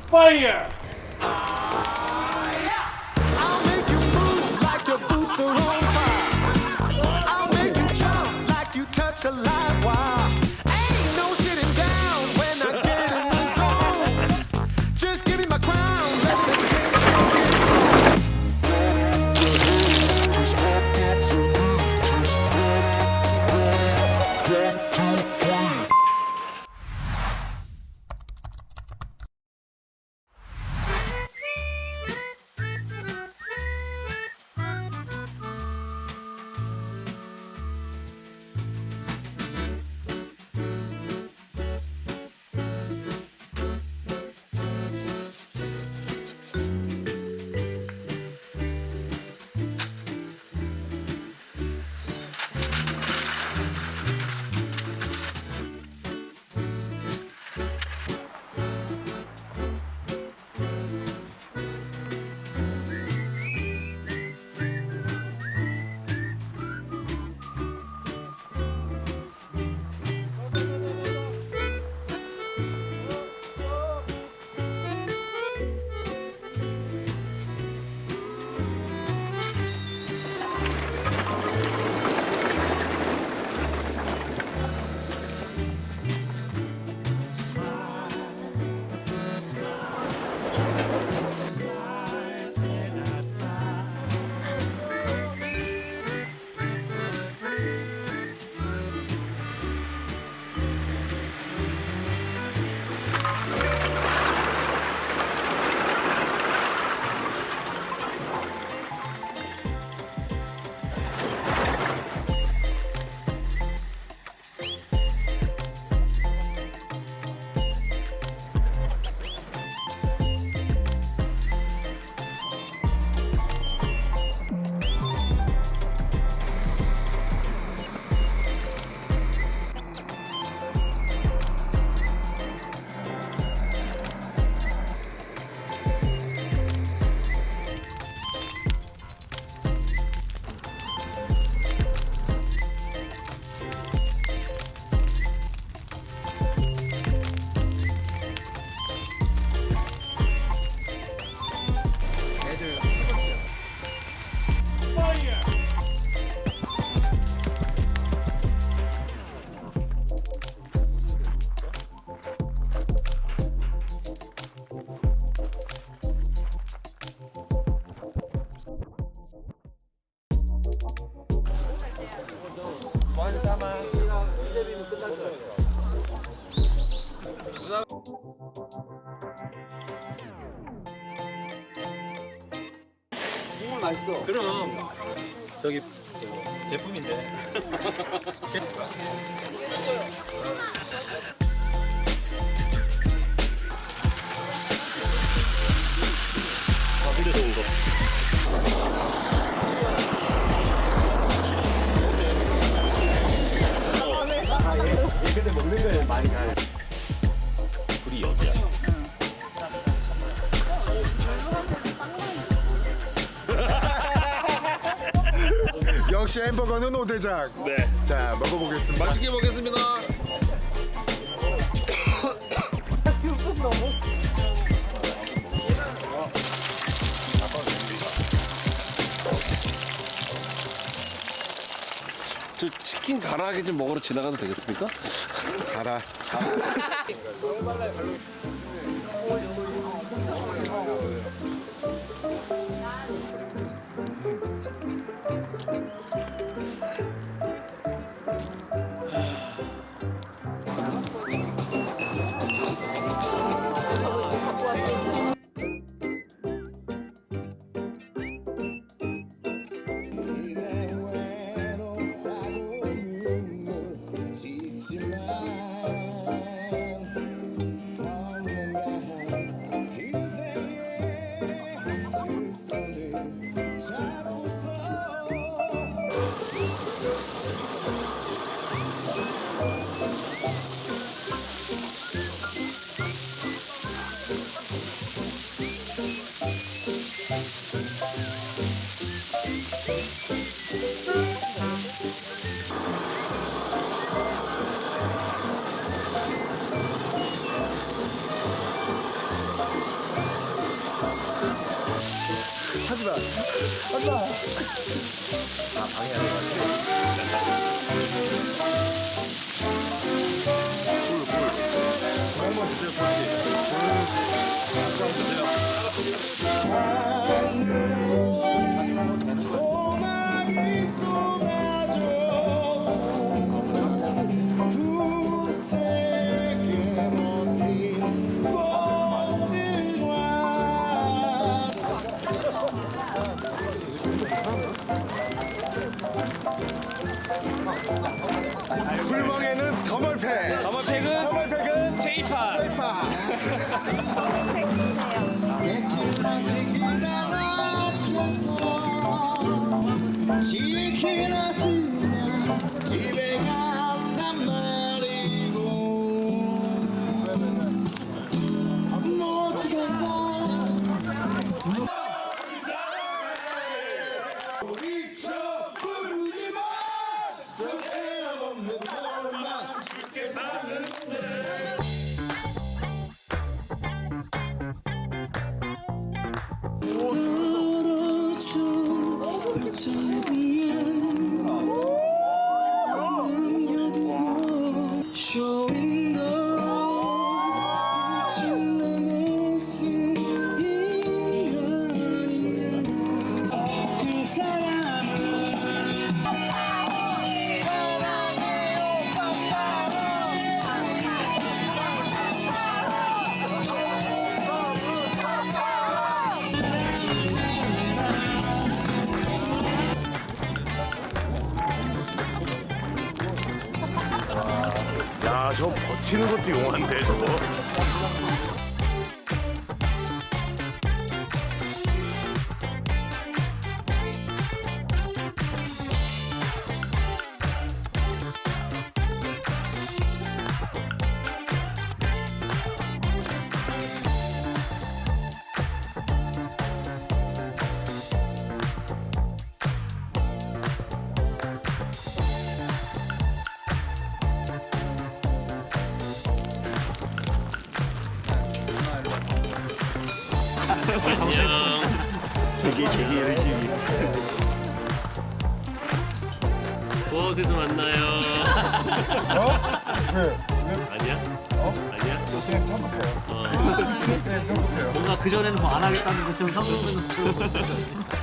Fire! I'll make you move like your boots are on fire. I'll make you jump like you touched a live wire. Ain't no sitting down when I get in the zone. Just give me my crown, let the king take his throne. Fire! 그럼 저기 제품인데. 흘려서 온 거. 근데 먹는 거에 많이 가요. 불이 어디야? 역시 햄버거는 오대장. 네. 자, 먹어보겠습니다. 맛있게 먹겠습니다. 저 치킨 가라하게 좀 먹으러 지나가도 되겠습니까? 가라. 하지마. 하지마. 아, 방해하는 것 같아. 한번 주세요, 그렇지. 소망이 쏟아져도 굳세게 버틴 꽃들과 불멍에는 더멀팩. 더멀팩은 제이파. 제이파. 객기나 앞에서 지키나 뜨냐 집에 간단 말이고 못 지겠다 미쳐 부르지 마 저 애가 없는 너만 떨어져 짧으면 남겨두고 showing the 미친 내 모습 인간이야 그 사람을 사랑해요 야, 저 버티는 것도 용한데, 저거. 안녕. 되게 열심히. 보아웃에서 만나요. 왜? 아니야? 아니야? 그냥 성급해요. 그냥 성급해요. 뭔가 그전에는 뭐 안 하겠다는 것처럼 성공해놓고